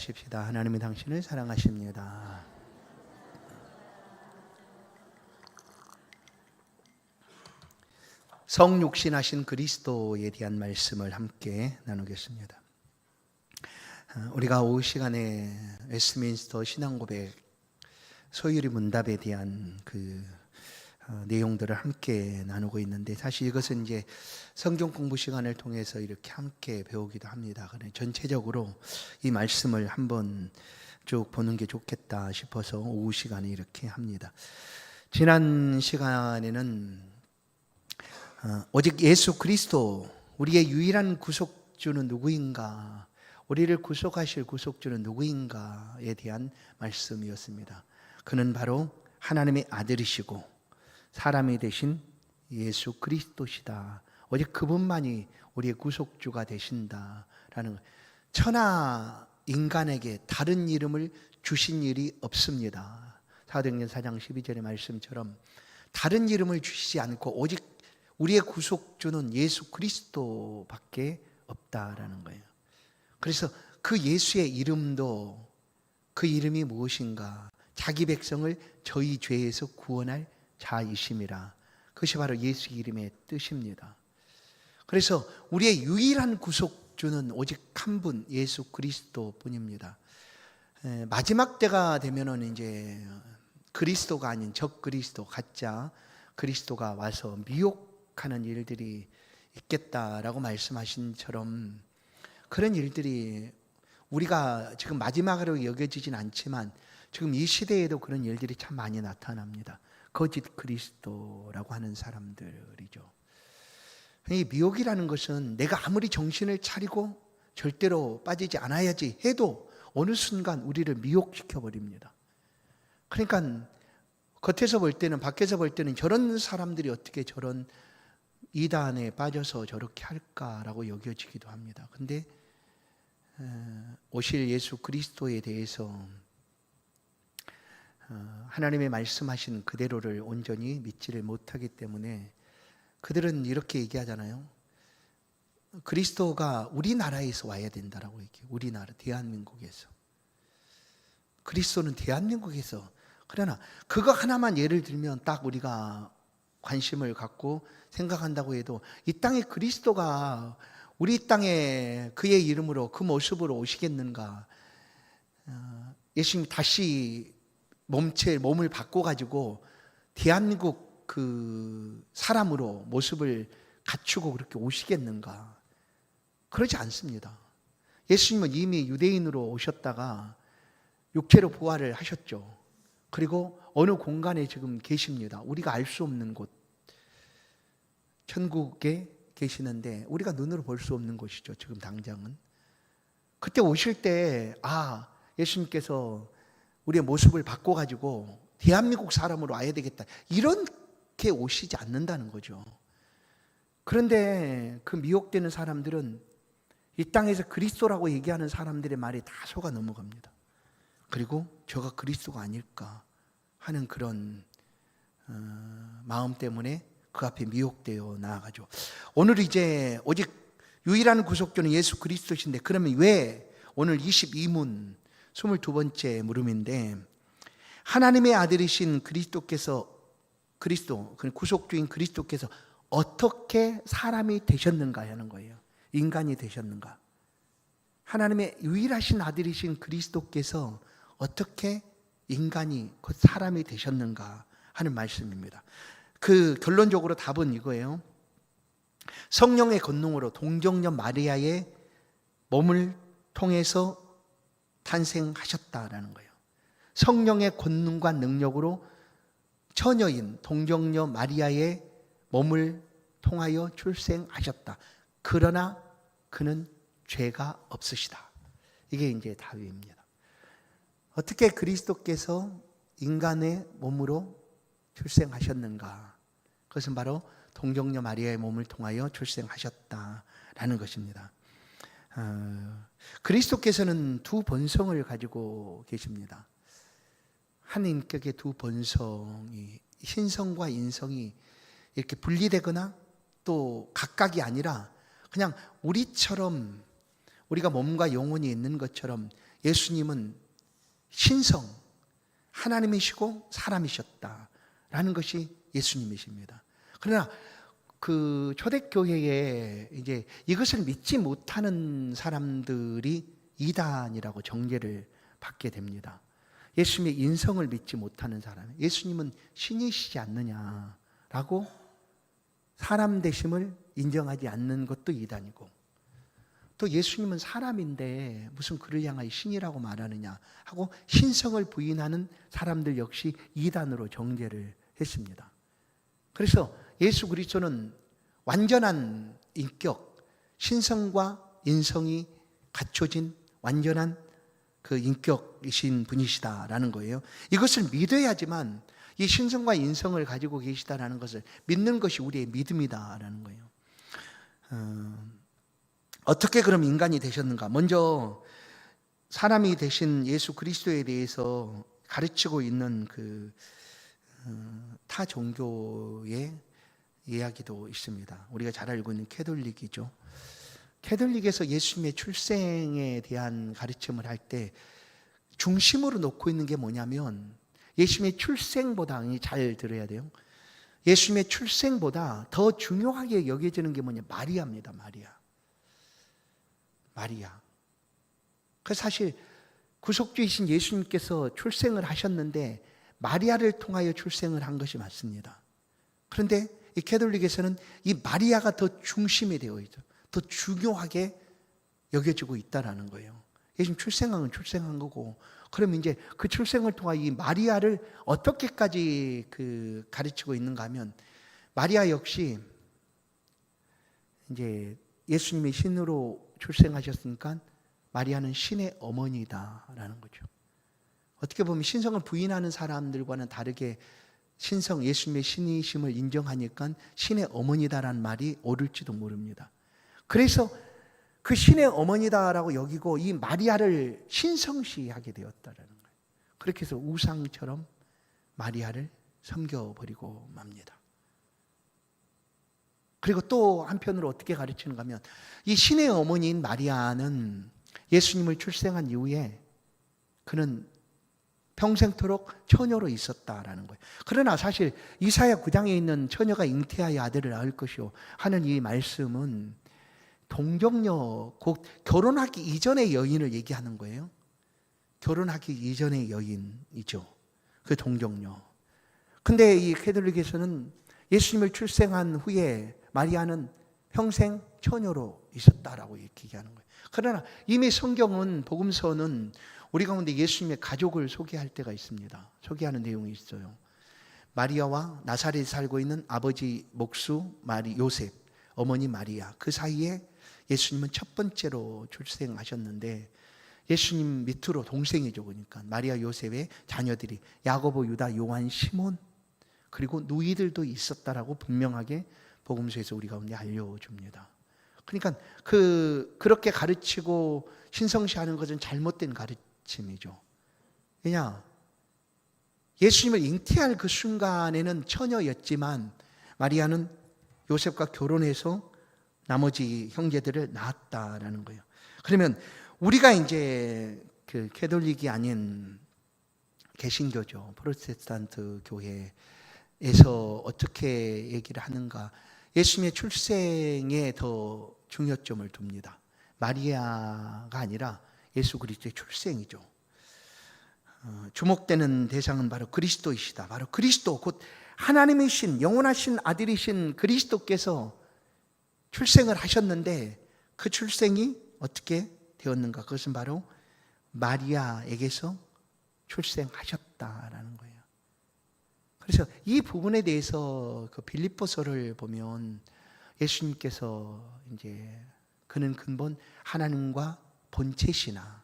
기도하십시다. 하나님이 당신을 사랑하십니다. 성육신하신 그리스도에 대한 말씀을 함께 나누겠습니다. 우리가 오후 시간에 웨스트민스터 신앙고백 소유리 문답에 대한 내용들을 함께 나누고 있는데, 사실 이것은 이제 성경 공부 시간을 통해서 이렇게 함께 배우기도 합니다. 그래 전체적으로 이 말씀을 한번 쭉 보는 게 좋겠다 싶어서 오후 시간에 이렇게 합니다. 지난 시간에는 오직 예수 그리스도, 우리의 유일한 구속주는 누구인가, 우리를 구속하실 구속주는 누구인가에 대한 말씀이었습니다. 그는 바로 하나님의 아들이시고 사람이 되신 예수 그리스도시다. 오직 그분만이 우리의 구속주가 되신다라는, 천하 인간에게 다른 이름을 주신 일이 없습니다. 사도행전 4장 12절의 말씀처럼 다른 이름을 주시지 않고 오직 우리의 구속주는 예수 그리스도밖에 없다라는 거예요. 그래서 그 예수의 이름도, 그 이름이 무엇인가? 자기 백성을 저희 죄에서 구원할 자이심이라. 그것이 바로 예수 이름의 뜻입니다. 그래서 우리의 유일한 구속주는 오직 한 분, 예수 그리스도 뿐입니다. 마지막 때가 되면은 이제 그리스도가 아닌 적 그리스도, 가짜 그리스도가 와서 미혹하는 일들이 있겠다라고 말씀하신 처럼, 그런 일들이 우리가 지금 마지막으로 여겨지진 않지만 지금 이 시대에도 그런 일들이 참 많이 나타납니다. 거짓 그리스도라고 하는 사람들이죠. 이 미혹이라는 것은 내가 아무리 정신을 차리고 절대로 빠지지 않아야지 해도 어느 순간 우리를 미혹시켜 버립니다. 그러니까 겉에서 볼 때는, 밖에서 볼 때는 저런 사람들이 어떻게 저런 이단에 빠져서 저렇게 할까라고 여겨지기도 합니다. 근데 오실 예수 그리스도에 대해서 하나님의 말씀하신 그대로를 온전히 믿지를 못하기 때문에 그들은 이렇게 얘기하잖아요. 그리스도가 우리나라에서 와야 된다라고 얘기해요. 우리나라, 대한민국에서. 그리스도는 대한민국에서. 그러나 그거 하나만 예를 들면 딱 우리가 관심을 갖고 생각한다고 해도, 이 땅에 그리스도가 우리 땅에 그의 이름으로 그 모습으로 오시겠는가? 예수님 다시 몸을 바꿔가지고 대한민국 그 사람으로 모습을 갖추고 그렇게 오시겠는가? 그러지 않습니다. 예수님은 이미 유대인으로 오셨다가 육체로 부활을 하셨죠. 그리고 어느 공간에 지금 계십니다. 우리가 알 수 없는 곳, 천국에 계시는데 우리가 눈으로 볼 수 없는 곳이죠. 지금 당장은. 그때 오실 때 예수님께서 우리의 모습을 바꿔가지고 대한민국 사람으로 와야 되겠다, 이렇게 오시지 않는다는 거죠. 그런데 그 미혹되는 사람들은 이 땅에서 그리스도라고 얘기하는 사람들의 말에 다 속아 넘어갑니다. 그리고 저가 그리스도가 아닐까 하는 그런 마음 때문에 그 앞에 미혹되어 나아가죠. 오늘 이제 오직 유일한 구속주는 예수 그리스도신데, 그러면 왜 오늘 22문 22번째 물음인데, 하나님의 아들이신 그리스도께서, 그리스도, 구속주인 그리스도께서 어떻게 사람이 되셨는가 하는 거예요. 인간이 되셨는가. 하나님의 유일하신 아들이신 그리스도께서 어떻게 인간이, 곧 사람이 되셨는가 하는 말씀입니다. 그 결론적으로 답은 이거예요. 성령의 권능으로 동정녀 마리아의 몸을 통해서 탄생하셨다라는 거예요. 성령의 권능과 능력으로 처녀인 동정녀 마리아의 몸을 통하여 출생하셨다. 그러나 그는 죄가 없으시다. 이게 이제 답입니다. 어떻게 그리스도께서 인간의 몸으로 출생하셨는가? 그것은 바로 동정녀 마리아의 몸을 통하여 출생하셨다라는 것입니다. 그리스도께서는 두 본성을 가지고 계십니다. 한 인격의 두 본성이, 신성과 인성이 이렇게 분리되거나 또 각각이 아니라 그냥 우리처럼, 우리가 몸과 영혼이 있는 것처럼 예수님은 신성, 하나님이시고 사람이셨다라는 것이 예수님이십니다. 그러나 그 초대교회에 이제 이것을 믿지 못하는 사람들이 이단이라고 정죄를 받게 됩니다. 예수님의 인성을 믿지 못하는 사람, 예수님은 신이시지 않느냐라고 사람 되심을 인정하지 않는 것도 이단이고, 또 예수님은 사람인데 무슨 그를 향하여 신이라고 말하느냐 하고 신성을 부인하는 사람들 역시 이단으로 정죄를 했습니다. 그래서 예수 그리스도는 완전한 인격, 신성과 인성이 갖춰진 완전한 그 인격이신 분이시다라는 거예요. 이것을 믿어야지만 이 신성과 인성을 가지고 계시다라는 것을 믿는 것이 우리의 믿음이다라는 거예요. 어떻게 그럼 인간이 되셨는가? 먼저 사람이 되신 예수 그리스도에 대해서 가르치고 있는 타 종교의 이야기도 있습니다. 우리가 잘 알고 있는 캐톨릭이죠. 캐톨릭에서 예수님의 출생에 대한 가르침을 할 때 중심으로 놓고 있는 게 뭐냐면, 예수님의 출생보다, 잘 들어야 돼요, 예수님의 출생보다 더 중요하게 여겨지는 게 뭐냐, 마리아입니다. 마리아. 그 사실 구속주이신 예수님께서 출생을 하셨는데 마리아를 통하여 출생을 한 것이 맞습니다. 그런데 이 캐톨릭에서는 이 마리아가 더 중심이 되어 있죠. 더 중요하게 여겨지고 있다라는 거예요. 예수님 출생한 건 출생한 거고, 그러면 이제 그 출생을 통하여 이 마리아를 어떻게까지 가르치고 있는가 하면, 마리아 역시 이제 예수님이 신으로 출생하셨으니까 마리아는 신의 어머니다라는 거죠. 어떻게 보면 신성을 부인하는 사람들과는 다르게 신성, 예수님의 신이심을 인정하니까 신의 어머니다라는 말이 옳을지도 모릅니다. 그래서 그 신의 어머니다라고 여기고 이 마리아를 신성시하게 되었다라는 거예요. 그렇게 해서 우상처럼 마리아를 섬겨버리고 맙니다. 그리고 또 한편으로 어떻게 가르치는가 하면, 이 신의 어머니인 마리아는 예수님을 출생한 이후에 그는 평생토록 처녀로 있었다라는 거예요. 그러나 사실 이사야 9장에 있는 처녀가 잉태하여 아들을 낳을 것이요 하는 이 말씀은 동정녀, 곧 결혼하기 이전의 여인을 얘기하는 거예요. 결혼하기 이전의 여인이죠. 그 동정녀. 근데 이 캐톨릭에서는 예수님을 출생한 후에 마리아는 평생 처녀로 있었다라고 얘기하는 거예요. 그러나 이미 성경은, 복음서는 우리 가운데 예수님의 가족을 소개할 때가 있습니다. 소개하는 내용이 있어요. 마리아와 나사렛에 살고 있는 아버지 목수 요셉, 어머니 마리아, 그 사이에 예수님은 첫 번째로 출생하셨는데, 예수님 밑으로 동생이죠. 그러니까 마리아 요셉의 자녀들이 야고보, 유다, 요한, 시몬, 그리고 누이들도 있었다라고 분명하게 복음서에서 우리 가운데 알려줍니다. 그러니까 그렇게 가르치고 신성시하는 것은 잘못된 가르침이죠. 왜냐? 예수님을 잉태할 그 순간에는 처녀였지만 마리아는 요셉과 결혼해서 나머지 형제들을 낳았다라는 거예요. 그러면 우리가 이제 그 캐톨릭이 아닌 개신교죠. 프로테스탄트 교회에서 어떻게 얘기를 하는가? 예수님의 출생에 더 중요점을 둡니다. 마리아가 아니라 예수 그리스도의 출생이죠. 주목되는 대상은 바로 그리스도이시다. 바로 그리스도, 곧 하나님이신 영원하신 아들이신 그리스도께서 출생을 하셨는데, 그 출생이 어떻게 되었는가? 그것은 바로 마리아에게서 출생하셨다라는 거예요. 그래서 이 부분에 대해서 그 빌립보서를 보면 예수님께서 이제 그는 근본 하나님과 본체시나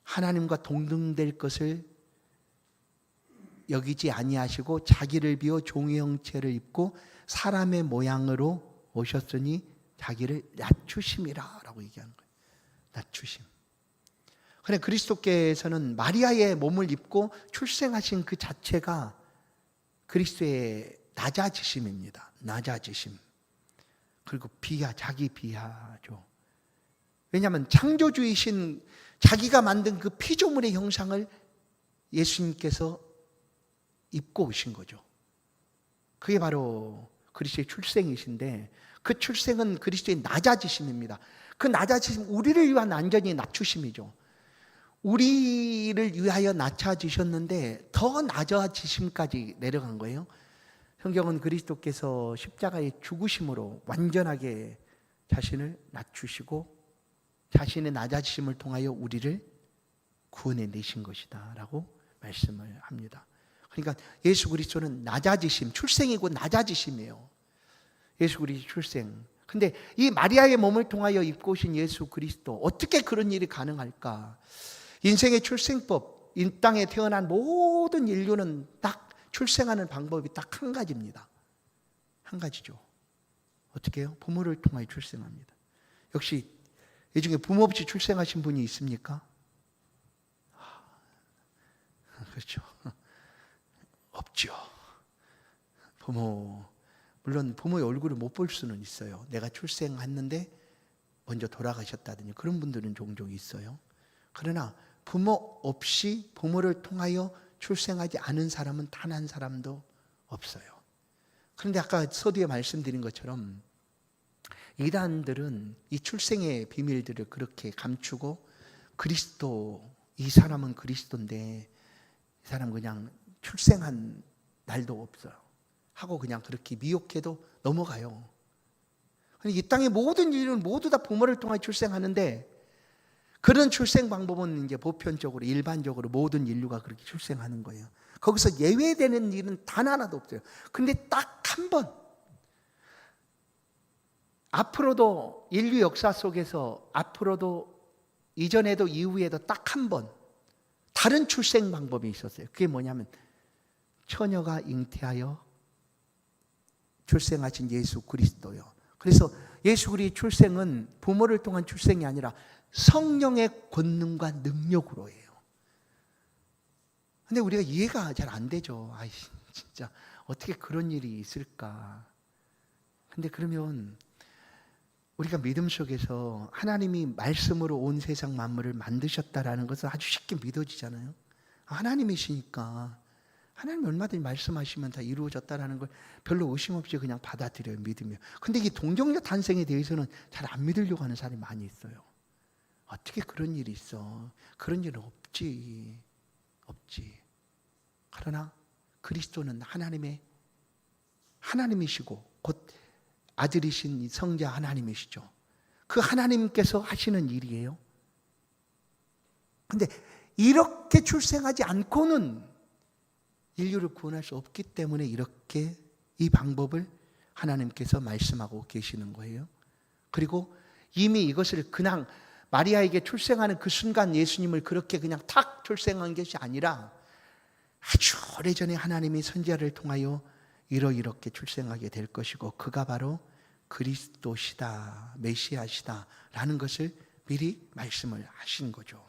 하나님과 동등될 것을 여기지 아니하시고 자기를 비워 종의 형체를 입고 사람의 모양으로 오셨으니 자기를 낮추심이라라고 얘기하는 거예요. 낮추심. 그래, 그리스도께서는 마리아의 몸을 입고 출생하신 그 자체가 그리스도의 낮아지심입니다. 낮아지심. 그리고 자기 비하죠. 왜냐하면 창조주이신 자기가 만든 그 피조물의 형상을 예수님께서 입고 오신 거죠. 그게 바로 그리스도의 출생이신데, 그 출생은 그리스도의 낮아지심입니다. 그 낮아지심, 우리를 위한 완전히 낮추심이죠. 우리를 위하여 낮아지셨는데 더 낮아지심까지 내려간 거예요. 성경은 그리스도께서 십자가의 죽으심으로 완전하게 자신을 낮추시고 자신의 낮아지심을 통하여 우리를 구원해 내신 것이다 라고 말씀을 합니다. 그러니까 예수 그리스도는 낮아지심, 출생이고 낮아지심이에요. 예수 그리스도 출생. 근데 이 마리아의 몸을 통하여 입고 오신 예수 그리스도, 어떻게 그런 일이 가능할까? 인생의 출생법, 이 땅에 태어난 모든 인류는 딱 출생하는 방법이 딱 한 가지입니다. 한 가지죠. 어떻게 해요? 부모를 통하여 출생합니다. 역시 이 중에 부모 없이 출생하신 분이 있습니까? 그렇죠. 없죠. 물론 부모의 얼굴을 못 볼 수는 있어요. 내가 출생했는데 먼저 돌아가셨다든지 그런 분들은 종종 있어요. 그러나 부모 없이 부모를 통하여 출생하지 않은 사람은 단 한 사람도 없어요. 그런데 아까 서두에 말씀드린 것처럼 이단들은 이 출생의 비밀들을 그렇게 감추고, 그리스도, 이 사람은 그리스도인데 이 사람 그냥 출생한 날도 없어요 하고 그냥 그렇게 미혹해도 넘어가요. 이 땅의 모든 인류는 모두 다 부모를 통해 출생하는데, 그런 출생 방법은 이제 보편적으로 일반적으로 모든 인류가 그렇게 출생하는 거예요. 거기서 예외되는 일은 단 하나도 없어요. 근데 딱 한 번, 앞으로도 인류 역사 속에서 앞으로도 이전에도 이후에도 딱 한 번 다른 출생 방법이 있었어요. 그게 뭐냐면 처녀가 잉태하여 출생하신 예수 그리스도요. 그래서 예수 그리스도의 출생은 부모를 통한 출생이 아니라 성령의 권능과 능력으로예요. 근데 우리가 이해가 잘 안 되죠. 아이, 진짜 어떻게 그런 일이 있을까? 근데 그러면 우리가 믿음 속에서 하나님이 말씀으로 온 세상 만물을 만드셨다라는 것은 아주 쉽게 믿어지잖아요. 하나님이시니까 하나님 얼마든지 말씀하시면 다 이루어졌다라는 걸 별로 의심 없이 그냥 받아들여요, 믿으며. 근데 이 동정녀 탄생에 대해서는 잘 안 믿으려고 하는 사람이 많이 있어요. 어떻게 그런 일이 있어? 그런 일은 없지. 그러나 그리스도는 하나님이시고 곧 아들이신 성자 하나님이시죠. 그 하나님께서 하시는 일이에요. 근데 이렇게 출생하지 않고는 인류를 구원할 수 없기 때문에 이렇게 이 방법을 하나님께서 말씀하고 계시는 거예요. 그리고 이미 이것을 그냥 마리아에게 출생하는 그 순간 예수님을 그렇게 그냥 탁 출생한 것이 아니라 아주 오래전에 하나님이 선지자를 통하여 이렇게 출생하게 될 것이고, 그가 바로 그리스도시다, 메시아시다 라는 것을 미리 말씀을 하신 거죠.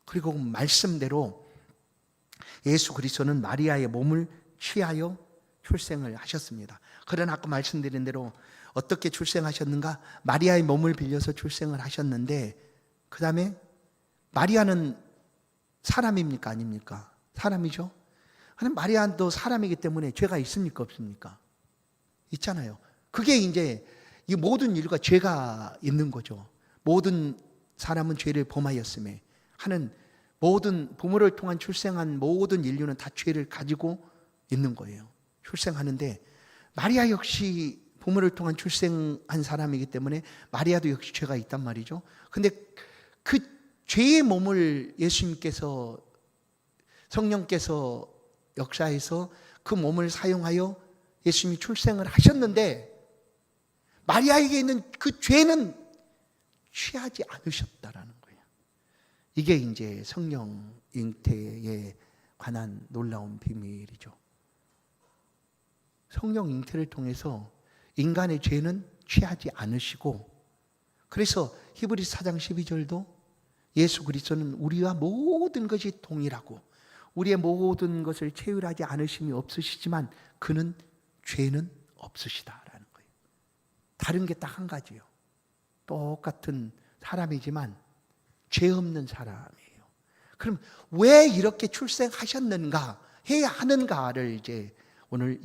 그리고 말씀대로 예수 그리스도는 마리아의 몸을 취하여 출생을 하셨습니다. 그러나 아까 말씀드린 대로 어떻게 출생하셨는가? 마리아의 몸을 빌려서 출생을 하셨는데, 그 다음에 마리아는 사람입니까? 아닙니까? 사람이죠. 그럼 마리아도 사람이기 때문에 죄가 있습니까? 없습니까? 있잖아요. 그게 이제 이 모든 인류가 죄가 있는 거죠. 모든 사람은 죄를 범하였음에 하는, 모든 부모를 통한 출생한 모든 인류는 다 죄를 가지고 있는 거예요. 출생하는데 마리아 역시 부모를 통한 출생한 사람이기 때문에 마리아도 역시 죄가 있단 말이죠. 근데 그 죄의 몸을 예수님께서, 성령께서 역사에서 그 몸을 사용하여 예수님이 출생을 하셨는데, 마리아에게 있는 그 죄는 취하지 않으셨다라는 거예요. 이게 이제 성령 잉태에 관한 놀라운 비밀이죠. 성령 잉태를 통해서 인간의 죄는 취하지 않으시고, 그래서 히브리서 4장 12절도 예수 그리스도는 우리와 모든 것이 동일하고 우리의 모든 것을 체휼하지 않으심이 없으시지만 그는 죄는 없으시다라는 거예요. 다른 게 딱 한 가지예요. 똑같은 사람이지만 죄 없는 사람이에요. 그럼 왜 이렇게 출생하셨는가, 해야 하는가를 이제 오늘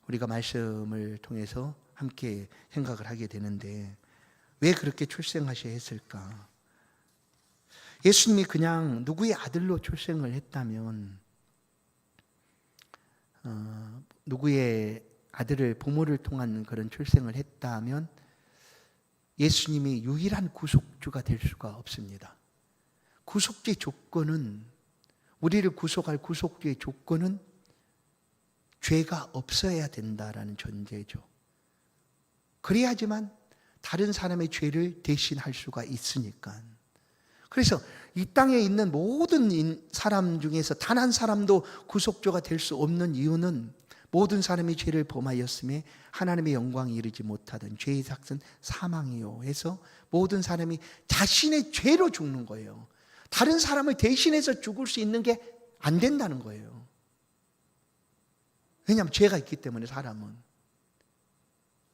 우리가 말씀을 통해서 함께 생각을 하게 되는데, 왜 그렇게 출생하셔야 했을까? 예수님이 그냥 누구의 아들로 출생을 했다면, 누구의 아들을 부모를 통한 그런 출생을 했다면 예수님이 유일한 구속주가 될 수가 없습니다. 구속주의 조건은, 우리를 구속할 구속주의 조건은 죄가 없어야 된다라는 전제죠. 그래야지만 다른 사람의 죄를 대신할 수가 있으니까. 그래서 이 땅에 있는 모든 사람 중에서 단 한 사람도 구속주가 될 수 없는 이유는 모든 사람이 죄를 범하였음에 하나님의 영광에 이르지 못하던 죄의 삭은 사망이요 해서 모든 사람이 자신의 죄로 죽는 거예요. 다른 사람을 대신해서 죽을 수 있는 게 안 된다는 거예요. 왜냐하면 죄가 있기 때문에 사람은.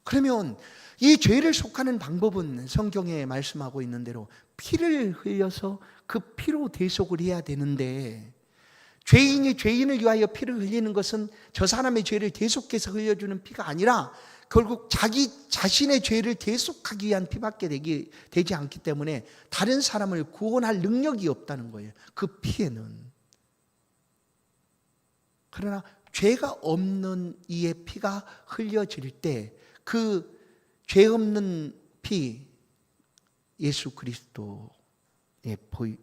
그러면 이 죄를 속하는 방법은 성경에 말씀하고 있는 대로 피를 흘려서 그 피로 대속을 해야 되는데, 죄인이 죄인을 위하여 피를 흘리는 것은 저 사람의 죄를 대속해서 흘려주는 피가 아니라 결국 자기 자신의 죄를 대속하기 위한 피밖에 되지 않기 때문에 다른 사람을 구원할 능력이 없다는 거예요, 그 피에는. 그러나 죄가 없는 이의 피가 흘려질 때 그 죄 없는 피, 예수 그리스도의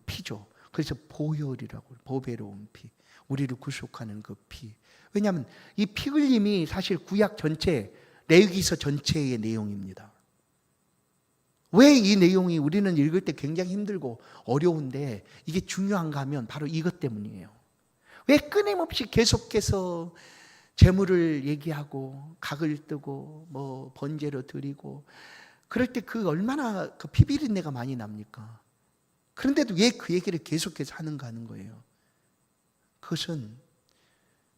피죠. 그래서 보혈이라고, 보배로운 피, 우리를 구속하는 그 피. 왜냐하면 이 피 흘림이 사실 구약 전체, 레위기서 전체의 내용입니다. 왜 이 내용이 우리는 읽을 때 굉장히 힘들고 어려운데 이게 중요한가 하면 바로 이것 때문이에요. 왜 끊임없이 계속해서 재물을 얘기하고 각을 뜨고 뭐 번제로 드리고 그럴 때 그 얼마나 그 피비린내가 많이 납니까? 그런데도 왜 그 얘기를 계속해서 하는가 하는 거예요. 그것은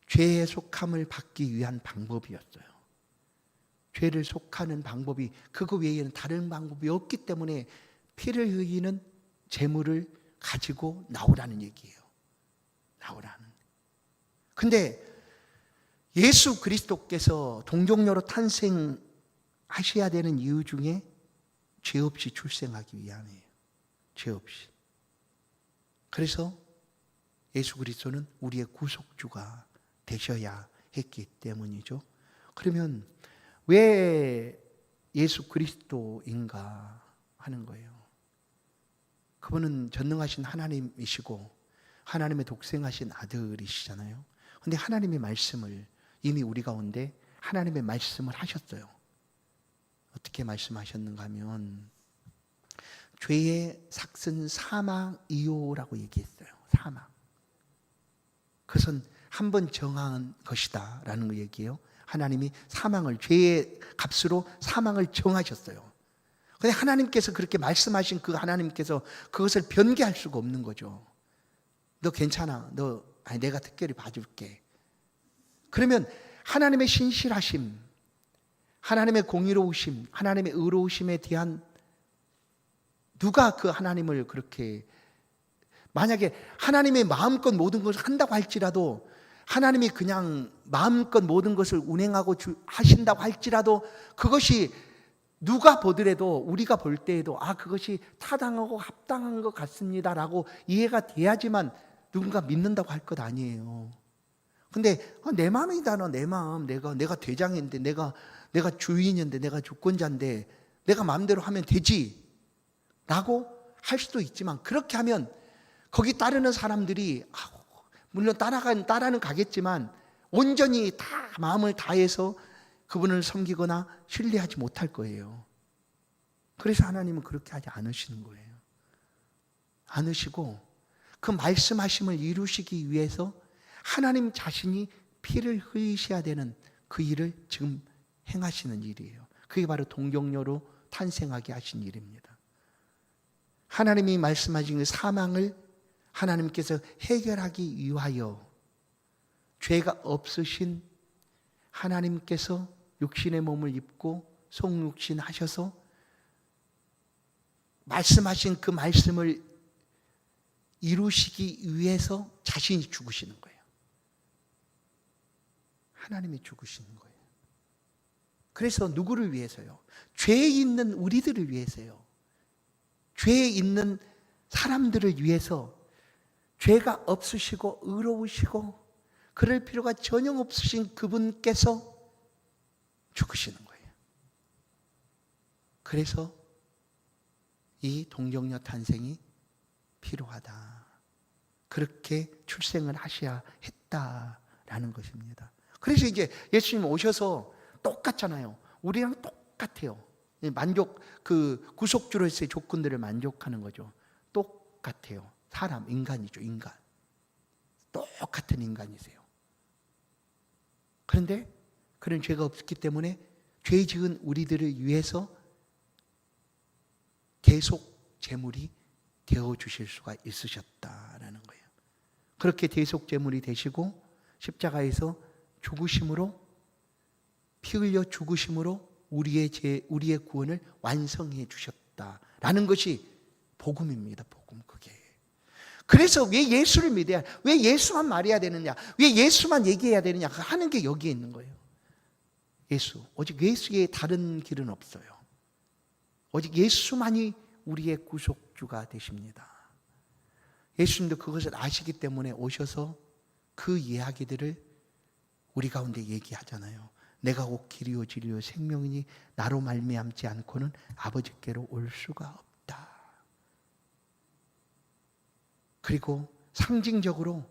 죄의 속함을 받기 위한 방법이었어요. 죄를 속하는 방법이 그거 외에는 다른 방법이 없기 때문에 피를 흘리는 제물을 가지고 나오라는 얘기예요. 나오라는. 근데 예수 그리스도께서 동정녀로 탄생하셔야 되는 이유 중에 죄 없이 출생하기 위함이에요. 죄 없이. 그래서 예수 그리스도는 우리의 구속주가 되셔야 했기 때문이죠. 그러면 왜 예수 그리스도인가 하는 거예요. 그분은 전능하신 하나님이시고 하나님의 독생하신 아들이시잖아요. 그런데 하나님의 말씀을 이미 우리 가운데 하나님의 말씀을 하셨어요. 어떻게 말씀하셨는가 하면 죄의 삭은 사망이요라고 얘기했어요. 사망. 그것은 한 번 정한 것이다 라는 거 얘기예요. 하나님이 사망을, 죄의 값으로 사망을 정하셨어요. 그런데 하나님께서 그렇게 말씀하신 그 하나님께서 그것을 변개할 수가 없는 거죠. 너 괜찮아. 내가 특별히 봐줄게. 그러면 하나님의 신실하심, 하나님의 공의로우심, 하나님의 의로우심에 대한 누가 그 하나님을 그렇게, 만약에 하나님의 마음껏 모든 것을 한다고 할지라도, 하나님이 그냥 마음껏 모든 것을 운행하고 하신다고 할지라도 그것이 누가 보더라도, 우리가 볼 때에도 그것이 타당하고 합당한 것 같습니다라고 이해가 돼야지만 누군가 믿는다고 할 것 아니에요. 근데 내 마음이다, 내 마음. 내가 대장인데, 내가 주인인데, 내가 주권자인데 내가 마음대로 하면 되지 라고 할 수도 있지만, 그렇게 하면 거기 따르는 사람들이 물론 따라는 가겠지만 온전히 다 마음을 다해서 그분을 섬기거나 신뢰하지 못할 거예요. 그래서 하나님은 그렇게 하지 않으시는 거예요. 않으시고 그 말씀하심을 이루시기 위해서 하나님 자신이 피를 흘리셔야 되는 그 일을 지금 행하시는 일이에요. 그게 바로 동정녀로 탄생하게 하신 일입니다. 하나님이 말씀하신 그 사망을 하나님께서 해결하기 위하여 죄가 없으신 하나님께서 육신의 몸을 입고 성육신 하셔서 말씀하신 그 말씀을 이루시기 위해서 자신이 죽으시는 거예요. 하나님이 죽으시는 거예요. 그래서 누구를 위해서요? 죄에 있는 우리들을 위해서요. 죄에 있는 사람들을 위해서 죄가 없으시고 의로우시고 그럴 필요가 전혀 없으신 그분께서 죽으시는 거예요. 그래서 이 동정녀 탄생이 필요하다. 그렇게 출생을 하셔야 했다라는 것입니다. 그래서 이제 예수님 오셔서 똑같잖아요. 우리랑 똑같아요. 만족, 그 구속주로서의 조건들을 만족하는 거죠. 똑같아요. 사람, 인간이죠, 인간. 똑같은 인간이세요. 그런데 그런 죄가 없기 때문에 죄 지은 우리들을 위해서 대속 제물이 되어 주실 수가 있으셨다라는 거예요. 그렇게 대속 제물이 되시고 십자가에서 죽으심으로, 피 흘려 죽으심으로 우리의 구원을 완성해 주셨다라는 것이 복음입니다. 복음, 그게. 그래서 왜 예수를 믿어야, 왜 예수만 말해야 되느냐, 왜 예수만 얘기해야 되느냐 하는 게 여기에 있는 거예요. 예수, 오직 예수의 다른 길은 없어요. 오직 예수만이 우리의 구속주가 되십니다. 예수님도 그것을 아시기 때문에 오셔서 그 이야기들을 우리 가운데 얘기하잖아요. 내가 곧 길이요 진리요 생명이니 나로 말미암지 않고는 아버지께로 올 수가 없다. 그리고 상징적으로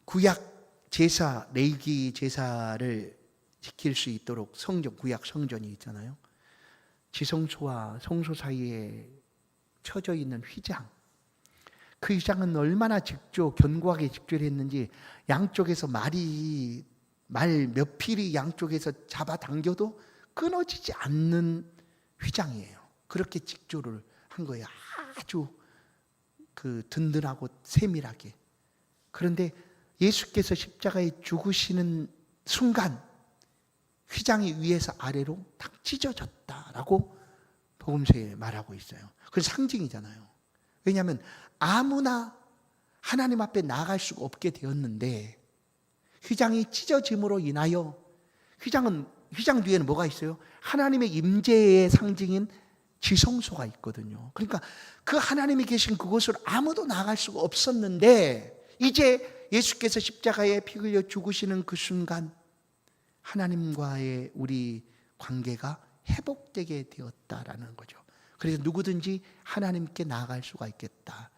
구약 제사, 레위기 제사를 지킬 수 있도록 성전, 구약 성전이 있잖아요. 지성소와 성소 사이에 쳐져 있는 휘장, 그 휘장은 얼마나 견고하게 직조했는지 양쪽에서 말 몇 필이 양쪽에서 잡아당겨도 끊어지지 않는 휘장이에요. 그렇게 직조를 한 거예요. 아주 그 든든하고 세밀하게. 그런데 예수께서 십자가에 죽으시는 순간 휘장이 위에서 아래로 탁 찢어졌다라고 복음서에 말하고 있어요. 그건 상징이잖아요. 왜냐하면 아무나 하나님 앞에 나아갈 수가 없게 되었는데 휘장이 찢어짐으로 인하여, 휘장 뒤에는 뭐가 있어요? 하나님의 임재의 상징인 지성소가 있거든요. 그러니까 그 하나님이 계신 그곳으로 아무도 나아갈 수가 없었는데 이제 예수께서 십자가에 피 흘려 죽으시는 그 순간 하나님과의 우리 관계가 회복되게 되었다라는 거죠. 그래서 누구든지 하나님께 나아갈 수가 있겠다.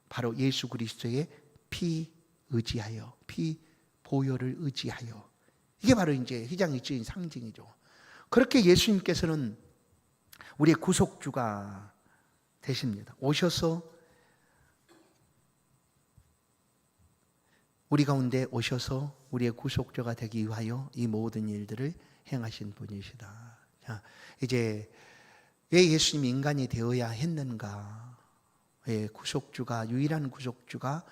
바로 예수 그리스도의 피 의지하여, 피 보혈을 의지하여. 이게 바로 이제 휘장이 찢어진 상징이죠. 그렇게 예수님께서는 우리의 구속주가 되십니다. 오셔서 우리 가운데 오셔서 우리의 구속주가 되기 위하여 이 모든 일들을 행하신 분이시다. 자, 이제 왜 예수님이 인간이 되어야 했는가? 왜 구속주가, 유일한 구속주가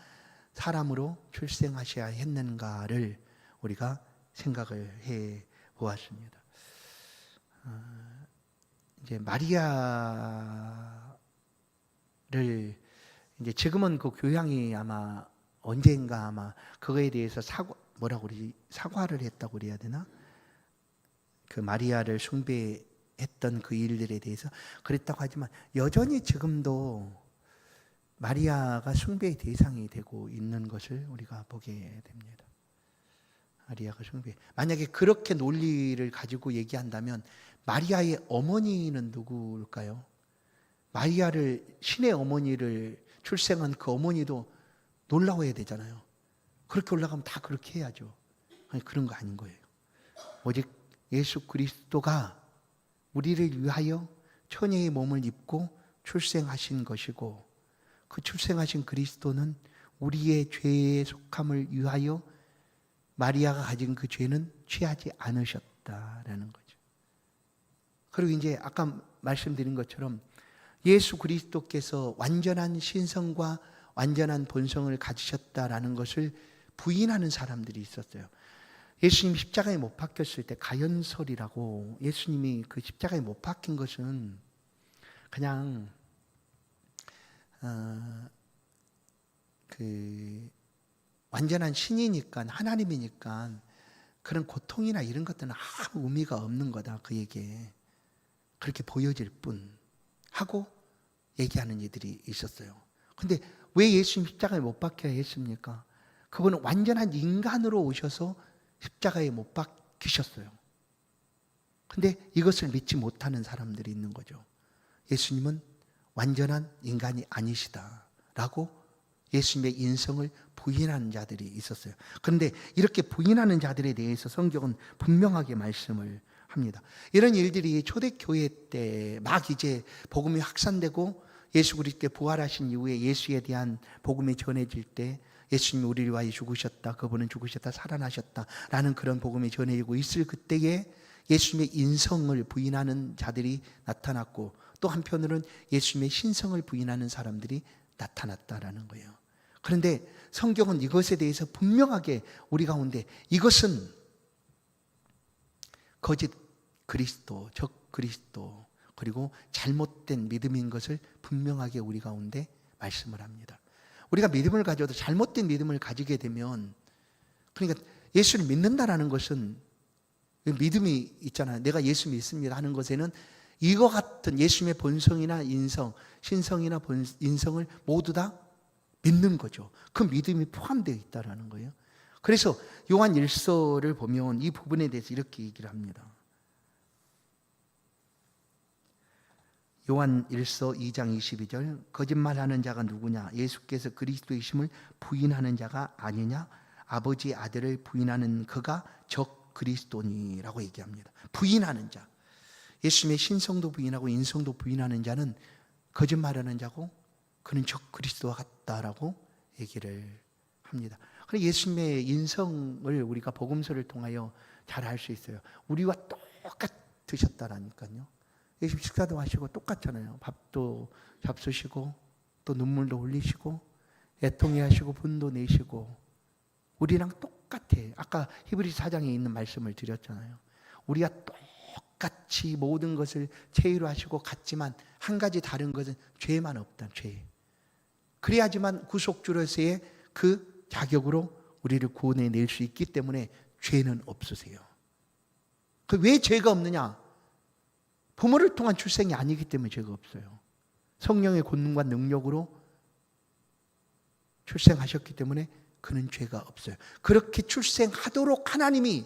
사람으로 출생하셔야 했는가를 우리가 생각을 해 보았습니다. 이제 마리아를 이제 지금은 그 교양이 아마 언젠가 아마 그거에 대해서 사과를 했다고 그래야 되나? 그 마리아를 숭배했던 그 일들에 대해서 그랬다고 하지만 여전히 지금도 마리아가 숭배의 대상이 되고 있는 것을 우리가 보게 됩니다. 마리아가 숭배. 만약에 그렇게 논리를 가지고 얘기한다면 마리아의 어머니는 누구일까요? 마리아를, 신의 어머니를 출생한 그 어머니도 놀라워야 되잖아요. 그렇게 올라가면 다 그렇게 해야죠. 아니, 그런 거 아닌 거예요. 오직 예수 그리스도가 우리를 위하여 처녀의 몸을 입고 출생하신 것이고 그 출생하신 그리스도는 우리의 죄에 속함을 위하여 마리아가 가진 그 죄는 취하지 않으셨다라는 거죠. 그리고 이제 아까 말씀드린 것처럼 예수 그리스도께서 완전한 신성과 완전한 본성을 가지셨다라는 것을 부인하는 사람들이 있었어요. 예수님 십자가에 못 박혔을 때 가연설이라고, 예수님이 그 십자가에 못 박힌 것은 그냥 그 완전한 신이니까, 하나님이니까 그런 고통이나 이런 것들은 아무 의미가 없는 거다, 그에게. 그렇게 보여질 뿐 하고 얘기하는 이들이 있었어요. 근데 왜 예수님 십자가에 못 박혀야 했습니까? 그분은 완전한 인간으로 오셔서 십자가에 못 박히셨어요. 근데 이것을 믿지 못하는 사람들이 있는 거죠. 예수님은 완전한 인간이 아니시다라고 예수님의 인성을 부인하는 자들이 있었어요. 그런데 이렇게 부인하는 자들에 대해서 성경은 분명하게 말씀을 합니다. 이런 일들이 초대교회 때 막 이제 복음이 확산되고 예수 그리스도께 부활하신 이후에 예수에 대한 복음이 전해질 때, 예수님이 우리를 위하여 죽으셨다, 그분은 죽으셨다, 살아나셨다 라는 그런 복음이 전해지고 있을 그때에 예수님의 인성을 부인하는 자들이 나타났고, 또 한편으로는 예수님의 신성을 부인하는 사람들이 나타났다라는 거예요. 그런데 성경은 이것에 대해서 분명하게 우리 가운데 이것은 거짓 그리스도, 적 그리스도, 그리고 잘못된 믿음인 것을 분명하게 우리 가운데 말씀을 합니다. 우리가 믿음을 가져도 잘못된 믿음을 가지게 되면, 그러니까 예수를 믿는다라는 것은 믿음이 있잖아요. 내가 예수 믿습니다 하는 것에는 이거 같은 예수님의 본성이나 인성, 신성이나 인성을 모두 다 믿는 거죠. 그 믿음이 포함되어 있다는 거예요. 그래서 요한 1서를 보면 이 부분에 대해서 이렇게 얘기를 합니다. 요한 1서 2장 22절, 거짓말하는 자가 누구냐? 예수께서 그리스도이심을 부인하는 자가 아니냐? 아버지의 아들을 부인하는 그가 적 그리스도니라고 얘기합니다. 부인하는 자, 예수님의 신성도 부인하고 인성도 부인하는 자는 거짓말하는 자고, 그는 적 그리스도와 같다라고 얘기를 합니다. 그래서 예수님의 인성을 우리가 복음서를 통하여 잘 알 수 있어요. 우리와 똑같으셨다라니까요. 예수님 식사도 하시고 똑같잖아요. 밥도 잡수시고 또 눈물도 흘리시고 애통해 하시고 분도 내시고 우리랑 똑같아요. 아까 히브리서 4장에 있는 말씀을 드렸잖아요. 우리가 똑같이 모든 것을 죄로 하시고 같지만 한 가지 다른 것은 죄만 없다. 죄. 그래야지만 구속주로서의 그 자격으로 우리를 구원해낼 수 있기 때문에 죄는 없으세요. 그 왜 죄가 없느냐? 부모를 통한 출생이 아니기 때문에 죄가 없어요. 성령의 권능과 능력으로 출생하셨기 때문에 그는 죄가 없어요. 그렇게 출생하도록 하나님이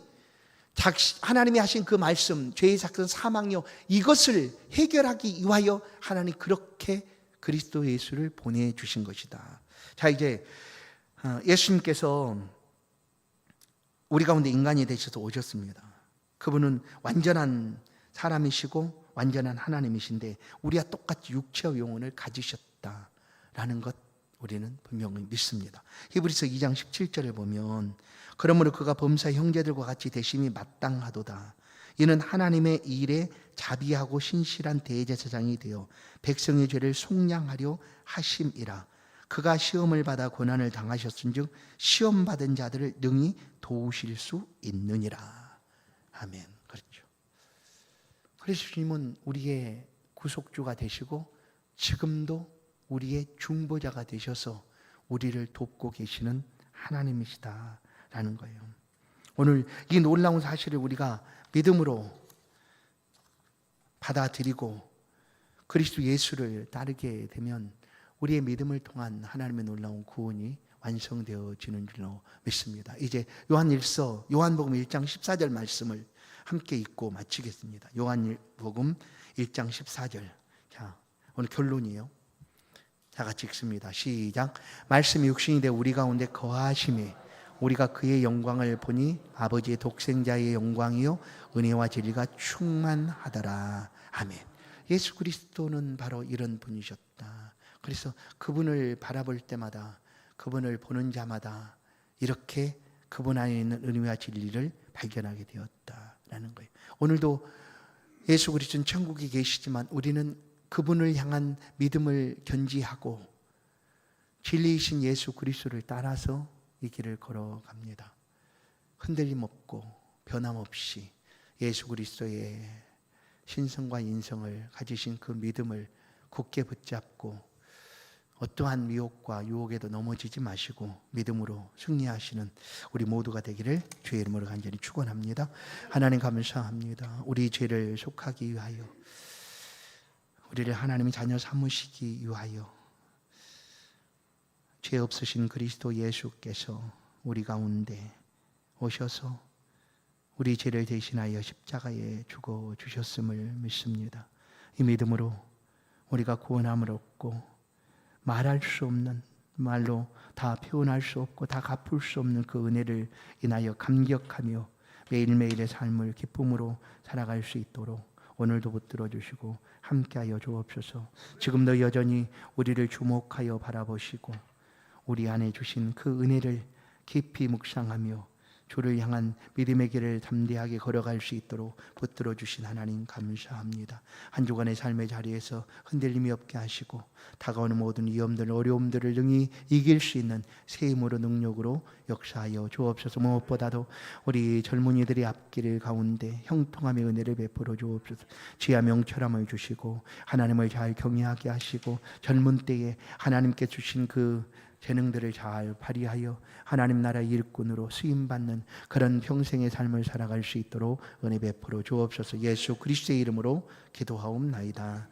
하신 그 말씀, 죄의 사건, 사망요, 이것을 해결하기 위하여 하나님 그렇게 그리스도 예수를 보내주신 것이다. 자, 이제 예수님께서 우리 가운데 인간이 되셔서 오셨습니다. 그분은 완전한 사람이시고 완전한 하나님이신데 우리와 똑같이 육체와 영혼을 가지셨다라는 것 우리는 분명히 믿습니다. 히브리서 2장 17절에 보면, 그러므로 그가 범사 형제들과 같이 되심이 마땅하도다. 이는 하나님의 일에 자비하고 신실한 대제사장이 되어 백성의 죄를 속량하려 하심이라. 그가 시험을 받아 고난을 당하셨은즉 시험 받은 자들을 능히 도우실 수 있느니라. 아멘. 그렇죠. 그래서 주님은 우리의 구속주가 되시고 지금도 우리의 중보자가 되셔서 우리를 돕고 계시는 하나님이시다라는 거예요. 오늘 이 놀라운 사실을 우리가 믿음으로 받아들이고 그리스도 예수를 따르게 되면 우리의 믿음을 통한 하나님의 놀라운 구원이 완성되어지는 줄로 믿습니다. 이제 요한복음 1장 14절 말씀을 함께 읽고 마치겠습니다. 요한복음 1장 14절. 자, 오늘 결론이에요. 다 같이 읽습니다. 시작. 말씀이 육신이 되어 우리 가운데 거하심에 우리가 그의 영광을 보니 아버지의 독생자의 영광이요 은혜와 진리가 충만하더라. 아멘. 예수 그리스도는 바로 이런 분이셨다. 그래서 그분을 바라볼 때마다, 그분을 보는 자마다 이렇게 그분 안에 있는 은혜와 진리를 발견하게 되었다라는 거예요. 오늘도 예수 그리스도는 천국에 계시지만 우리는 그분을 향한 믿음을 견지하고 진리이신 예수 그리스도를 따라서 이 길을 걸어갑니다. 흔들림 없고 변함없이 예수 그리스도의 신성과 인성을 가지신 그 믿음을 굳게 붙잡고 어떠한 미혹과 유혹에도 넘어지지 마시고 믿음으로 승리하시는 우리 모두가 되기를 주의 이름으로 간절히 축원합니다. 하나님 감사합니다. 우리 죄를 속하기 위하여, 우리를 하나님의 자녀 삼으시기 위하여 죄 없으신 그리스도 예수께서 우리 가운데 오셔서 우리 죄를 대신하여 십자가에 죽어 주셨음을 믿습니다. 이 믿음으로 우리가 구원함을 얻고 말할 수 없는, 말로 다 표현할 수 없고 다 갚을 수 없는 그 은혜를 인하여 감격하며 매일매일의 삶을 기쁨으로 살아갈 수 있도록 오늘도 붙들어 주시고 함께하여 주옵소서. 지금도 여전히 우리를 주목하여 바라보시고 우리 안에 주신 그 은혜를 깊이 묵상하며 주를 향한 믿음의 길을 담대하게 걸어갈 수 있도록 붙들어 주신 하나님 감사합니다. 한 주간의 삶의 자리에서 흔들림이 없게 하시고 다가오는 모든 위험들, 어려움들을 능히 이길 수 있는 새 힘으로 능력으로 역사하여 주옵소서. 무엇보다도 우리 젊은이들의 앞길 가운데 형통함의 은혜를 베풀어 주옵소서. 지혜와 명철함을 주시고 하나님을 잘 경외하게 하시고 젊은 때에 하나님께 주신 그 재능들을 잘 발휘하여 하나님 나라의 일꾼으로 쓰임받는 그런 평생의 삶을 살아갈 수 있도록 은혜 베풀어 주옵소서. 예수 그리스도의 이름으로 기도하옵나이다.